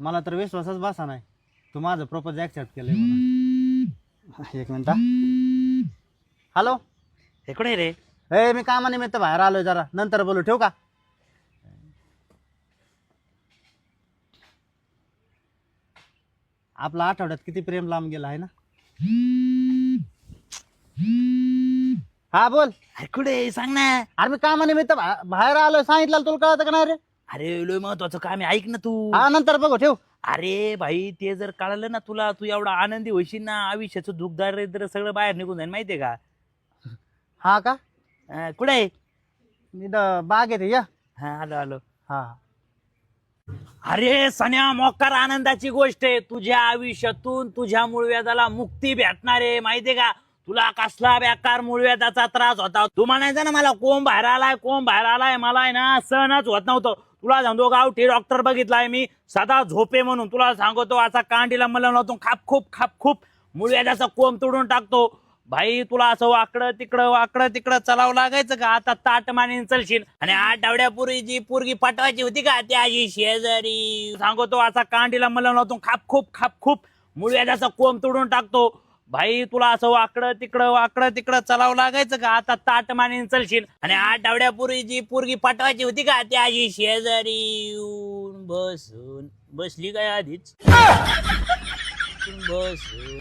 मला तर विश्वासच बसा नाही तू माझं प्रपोज ऍक्सेप्ट केलंय म्हणून. एक मिनिट. हॅलो. हे कुठे रे? ए मी कामानिमित्त बाहेर आलोय जरा नंतर बोलू ठेवू का? आपला आठवड्यात किती प्रेम लांब गेला आहे ना. हा बोल. अरे कुठे सांग ना. अरे मी कामानिमित्त बाहेर आलोय सांगितलं तुला कळतं का नाही रे? अरे लय महत्वाचं काम आहे, ऐक ना तू. हा नंतर बघू ठेव. अरे भाई ते जर कळालं ना तुला, तू एवढा आनंदी होशील ना, आयुष्याचं दुःख दारिद्र्य सगळं बाहेर निघून जाईल माहितीये का? हा का? कुठे आहे? मी बाग येते या. हा आलो आलो. हा अरे सन्या, मोकार आनंदाची गोष्ट आहे. तुझ्या आयुष्यातून तुझ्या मूळव्याधाला मुक्ती भेटणार आहे माहितीये का? तुला कसला बेकार मूळव्याधाचा त्रास होता, तू म्हणायचा ना मला कोंब बाहेर आलाय, कोंब बाहेर आलाय, मला आहे ना सहनच होत नव्हतं. तुला सांगतो गावठी डॉक्टर बघितलाय मी, सदा झोपे म्हणून. तुला सांगतो असा कांडीला मला नव्हतो खाप खूप मूळव्याधाचा कोंब तोडून टाकतो. भाई तुला असं वाकडं तिकडं चलावं लागायचं का? आता ताट मानेन चलशील. आणि आठवड्यापूर्वी जी पोरगी पटवायची होती का त्याची शेजारी, सांगतो असा कांडीला मला नव्हतो खाप खूप मूळव्याधाचा कोंब तोडून टाकतो. भाई तुला असं वाकडं तिकडं चलावं लागायचं का? आता ताट मानेन चलशील. आणि आठवड्यापूर्वी जी पोरगी पटवायची होती का त्याची शेजारी येऊन बसून बसली काय आधीच बसून